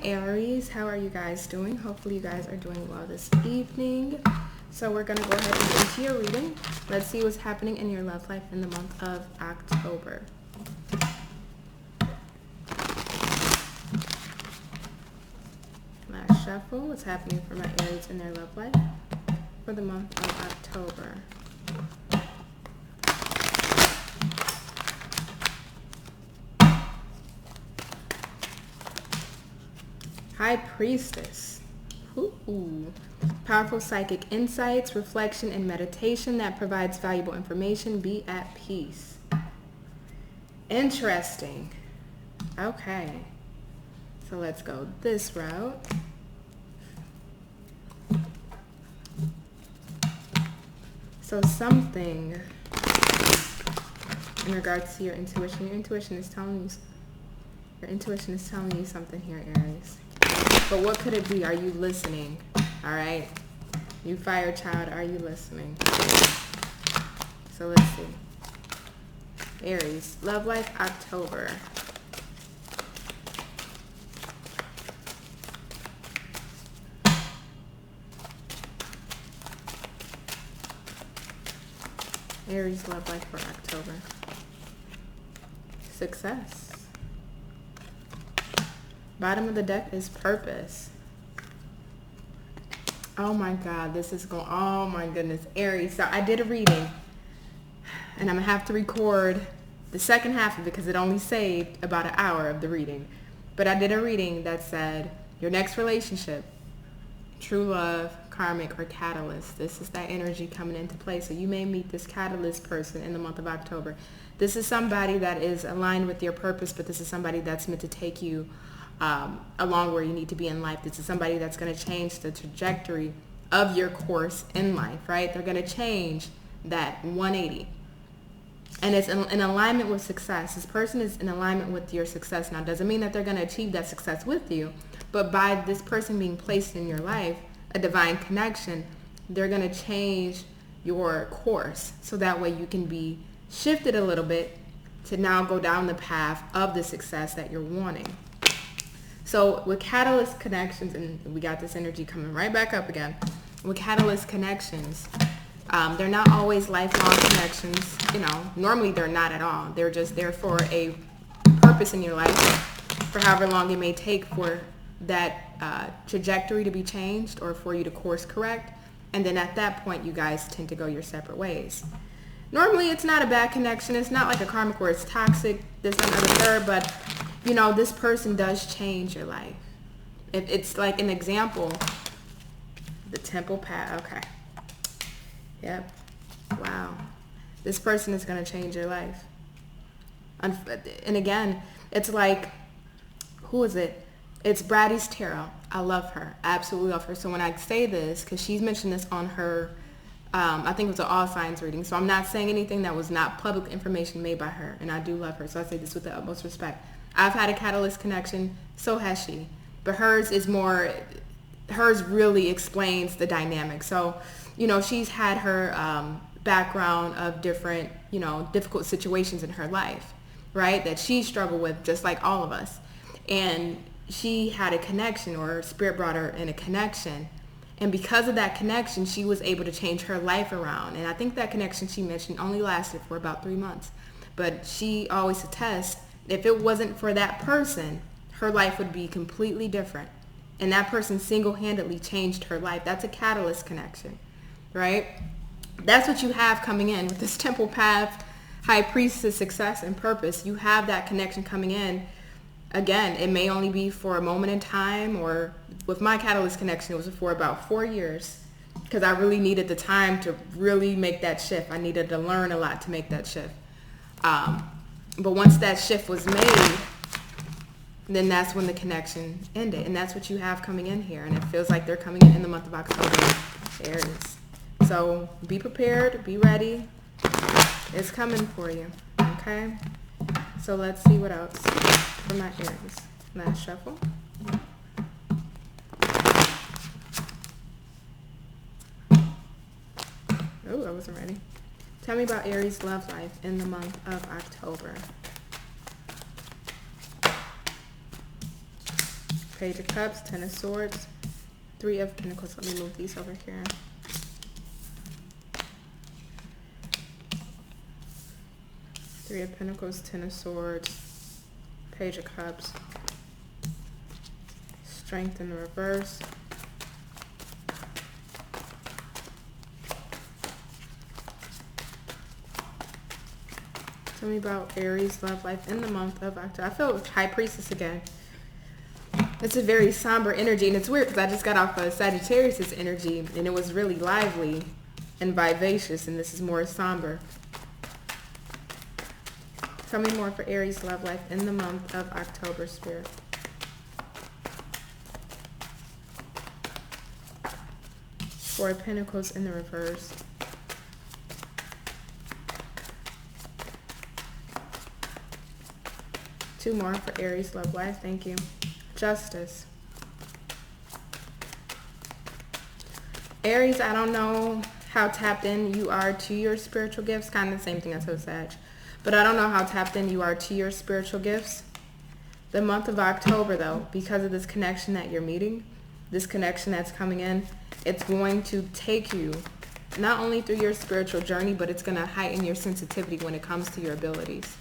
Hey Aries, how are you guys doing? Hopefully you guys are doing well this evening. So we're going to go ahead and get into your reading. Let's see what's happening in your love life in the month of October. Last shuffle, what's happening for my Aries in their love life for the month of October. High Priestess. Ooh. Powerful psychic insights, reflection, and meditation that provides valuable information. Be at peace. Interesting. Okay. So let's go this route. So something in regards to your intuition. Your intuition is telling you something here, Aries. But what could it be? Are you listening? All right. You fire child, are you listening? So let's see. Aries, love life, October. Aries, love life for October. Success. Bottom of the deck is purpose. Oh my God, this is going, oh my goodness, Aries. So I did a reading and I'm gonna have to record the second half of it because it only saved about an hour of the reading. But I did a reading that said your next relationship, true love, karmic, or catalyst. This is that energy coming into play. So you may meet this catalyst person in the month of October. This is somebody that is aligned with your purpose, but this is somebody that's meant to take you along where you need to be in life. This is somebody that's going to change the trajectory of your course in life, right? They're going to change that 180. And it's in alignment with success. This person is in alignment with your success. Now, it doesn't mean that they're going to achieve that success with you, but by this person being placed in your life, a divine connection, they're going to change your course. So that way you can be shifted a little bit to now go down the path of the success that you're wanting. So with catalyst connections, and we got this energy coming right back up again, with catalyst connections, they're not always lifelong connections. You know, normally they're not at all. They're just there for a purpose in your life, for however long it may take for that trajectory to be changed or for you to course correct. And then at that point, you guys tend to go your separate ways. Normally, it's not a bad connection. It's not like a karmic where it's toxic, this, that, and the third, but you know, this person does change your life. If it's like an example, the temple path, okay. Yep. Wow. This person is going to change your life. And again, it's like, who is it? It's Brady's Tarot. I love her. I absolutely love her. So when I say this, because she's mentioned this on her, I think it was an all signs reading. So I'm not saying anything that was not public information made by her. And I do love her. So I say this with the utmost respect. I've had a catalyst connection, so has she. But hers really explains the dynamic. So, you know, she's had her background of different, you know, difficult situations in her life, right? That she struggled with just like all of us. And she had a connection, or spirit brought her in a connection. And because of that connection, she was able to change her life around. And I think that connection she mentioned only lasted for about 3 months. But she always attests, if it wasn't for that person, her life would be completely different. And that person single-handedly changed her life. That's a catalyst connection, right? That's what you have coming in with this temple path, high priestess, success, and purpose. You have that connection coming in. Again, it may only be for a moment in time, or with my catalyst connection, it was for about 4 years because I really needed the time to really make that shift. I needed to learn a lot to make that shift. But once that shift was made, then that's when the connection ended. And that's what you have coming in here. And it feels like they're coming in the month of October, Aries. So be prepared, be ready. It's coming for you, okay? So let's see what else for my Aries. Last shuffle. Oh, I wasn't ready. Tell me about Aries' love life in the month of October. Page of Cups, Ten of Swords, Three of Pentacles. Let me move these over here. Three of Pentacles, Ten of Swords, Page of Cups, Strength in the reverse. Tell me about Aries love life in the month of October. I feel High Priestess again. It's a very somber energy, and it's weird because I just got off of Sagittarius' energy, and it was really lively and vivacious, and this is more somber. Tell me more for Aries love life in the month of October, Spirit. Four of Pentacles in the reverse. Two more for Aries love life. Thank you. Justice. Aries, I don't know how tapped in you are to your spiritual gifts. Kind of the same thing as Sag. But I don't know how tapped in you are to your spiritual gifts. The month of October, though, because of this connection that you're meeting, this connection that's coming in, it's going to take you not only through your spiritual journey, but it's going to heighten your sensitivity when it comes to your abilities.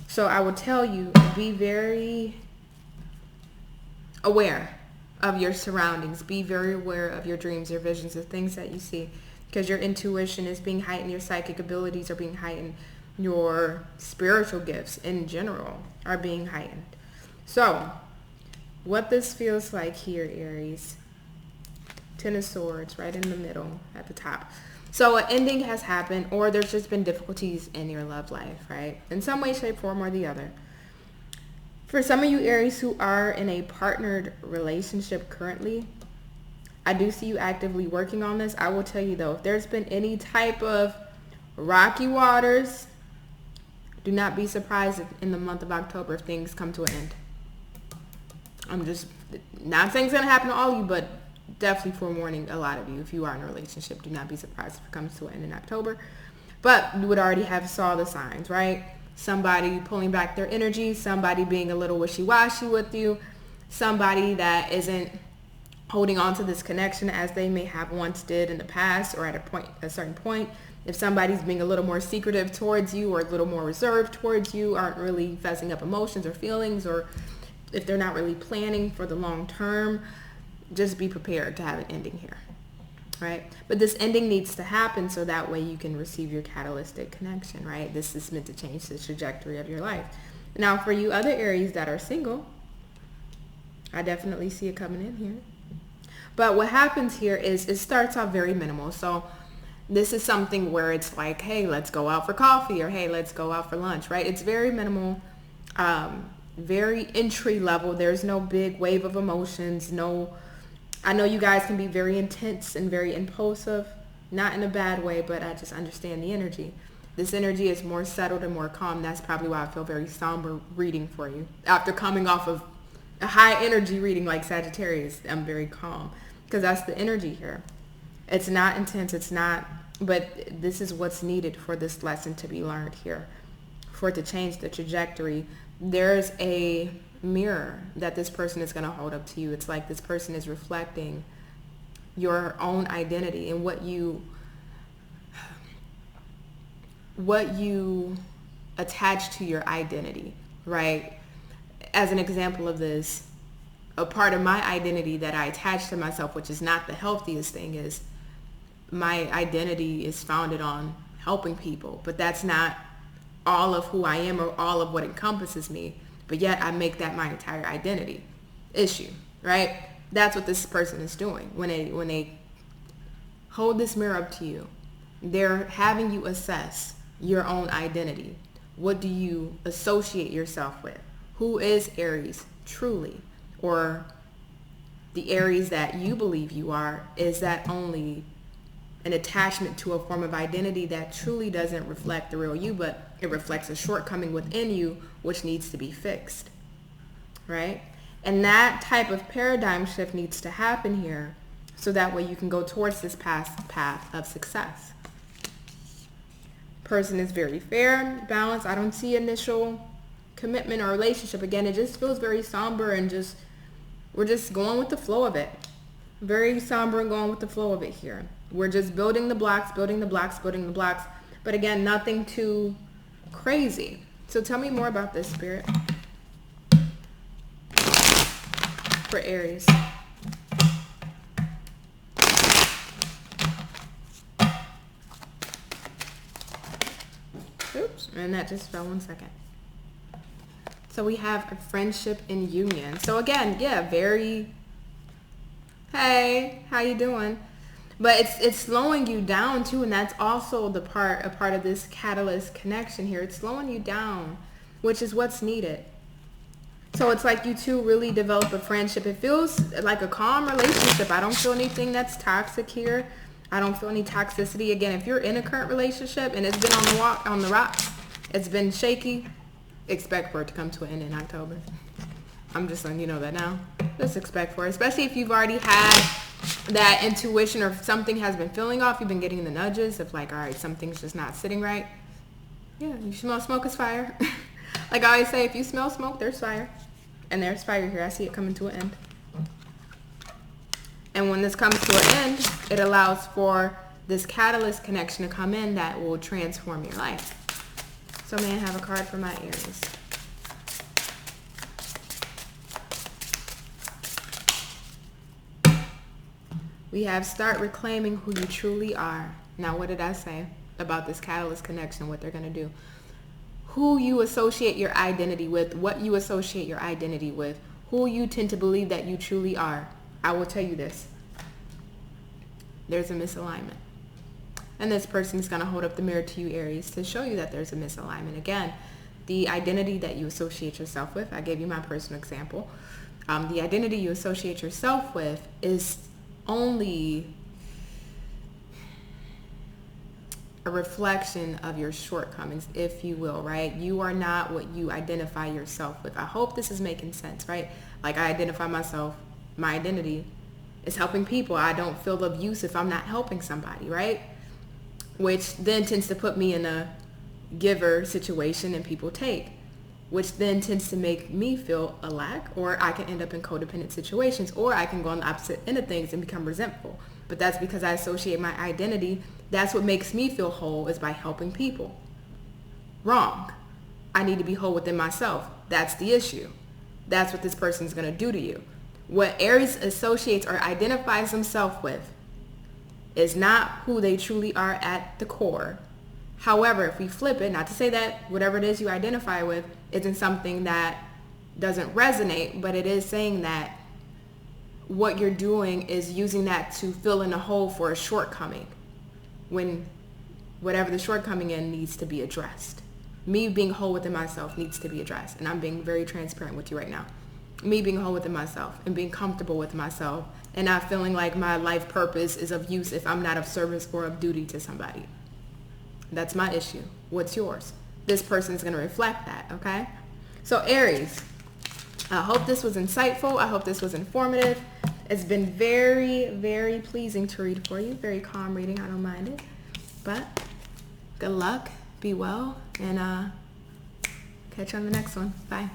So I would tell you, be very aware of your surroundings. Be very aware of your dreams, your visions, the things that you see, because your intuition is being heightened, your psychic abilities are being heightened, your spiritual gifts in general are being heightened. So what this feels like here, Aries, Ten of Swords right in the middle at the top. So an ending has happened, or there's just been difficulties in your love life, right? In some way, shape, form, or the other. For some of you Aries who are in a partnered relationship currently, I do see you actively working on this. I will tell you though, if there's been any type of rocky waters, do not be surprised if in the month of October if things come to an end. I'm just not saying it's going to happen to all of you, but definitely forewarning a lot of you. If you are in a relationship, do not be surprised if it comes to an end in October. But you would already have saw the signs, right? Somebody pulling back their energy, somebody being a little wishy-washy with you, somebody that isn't holding on to this connection as they may have once did in the past or at a certain point. If somebody's being a little more secretive towards you or a little more reserved towards you, aren't really fessing up emotions or feelings, or if they're not really planning for the long term, just be prepared to have an ending here, right? But this ending needs to happen so that way you can receive your catalytic connection, right? This is meant to change the trajectory of your life. Now, for you other Aries that are single, I definitely see it coming in here. But what happens here is it starts off very minimal. So this is something where it's like, hey, let's go out for coffee, or hey, let's go out for lunch, right? It's very minimal, very entry level. There's no big wave of emotions, no. I know you guys can be very intense and very impulsive, not in a bad way, but I just understand the energy. This energy is more settled and more calm. That's probably why I feel very somber reading for you. After coming off of a high energy reading like Sagittarius, I'm very calm because that's the energy here. It's not intense, it's not, but this is what's needed for this lesson to be learned here, for it to change the trajectory. There's a mirror that this person is going to hold up to you. It's like this person is reflecting your own identity and what you attach to your identity, right? As an example of this, a part of my identity that I attach to myself, which is not the healthiest thing, is my identity is founded on helping people, but that's not all of who I am or all of what encompasses me. But yet I make that my entire identity issue, right? That's what this person is doing. When they hold this mirror up to you, they're having you assess your own identity. What do you associate yourself with? Who is Aries truly? Or the Aries that you believe you are, is that only an attachment to a form of identity that truly doesn't reflect the real you, but it reflects a shortcoming within you which needs to be fixed, right? And that type of paradigm shift needs to happen here so that way you can go towards this path of success. Person is very fair, balanced. I don't see initial commitment or relationship. Again, it just feels very somber and just We're just going with the flow of it. Very somber and going with the flow of it here. We're just building the blocks, building the blocks, building the blocks. But again, nothing too crazy. So tell me more about this, Spirit. For Aries. Oops, and that just fell 1 second. So we have a friendship and union. So again, yeah, very, hey, how you doing? But it's slowing you down too, and that's also a part of this catalyst connection here. It's slowing you down, which is what's needed. So it's like you two really develop a friendship. It feels like a calm relationship. I don't feel anything that's toxic here. I don't feel any toxicity. Again, if you're in a current relationship and it's been on the rocks, it's been shaky, expect for it to come to an end in October. I'm just letting you know that now. Just expect for it, especially if you've already had that intuition or if something has been feeling off. You've been getting the nudges of like, all right, something's just not sitting right. Yeah, you smell smoke is fire. Like I always say, if you smell smoke, there's fire. And there's fire here. I see it coming to an end. And when this comes to an end, it allows for this catalyst connection to come in that will transform your life. So may I have a card for my Aries? We have start reclaiming who you truly are. Now, what did I say about this catalyst connection, what they're going to do? Who you associate your identity with, what you associate your identity with, who you tend to believe that you truly are. I will tell you this. There's a misalignment. And this person is going to hold up the mirror to you, Aries, to show you that there's a misalignment. Again, the identity that you associate yourself with, I gave you my personal example. The identity you associate yourself with is only a reflection of your shortcomings, if you will, right? You are not what you identify yourself with. I hope this is making sense, right? Like I identify myself, my identity is helping people. I don't feel abuse if I'm not helping somebody, right? Which then tends to put me in a giver situation and people take, which then tends to make me feel a lack, or I can end up in codependent situations, or I can go on the opposite end of things and become resentful. But that's because I associate my identity. That's what makes me feel whole, is by helping people. Wrong. I need to be whole within myself. That's the issue. That's what this person's going to do to you. What Aries associates or identifies himself with is not who they truly are at the core. However, if we flip it, not to say that whatever it is you identify with isn't something that doesn't resonate, but it is saying that what you're doing is using that to fill in a hole for a shortcoming, when whatever the shortcoming in needs to be addressed. Me being whole within myself needs to be addressed, and I'm being very transparent with you right now. Me being whole within myself and being comfortable with myself and not feeling like my life purpose is of use if I'm not of service or of duty to somebody. That's my issue. What's yours? This person's going to reflect that, okay? So Aries, I hope this was insightful. I hope this was informative. It's been very, very pleasing to read for you. Very calm reading. I don't mind it. But good luck. Be well. And catch you on the next one. Bye.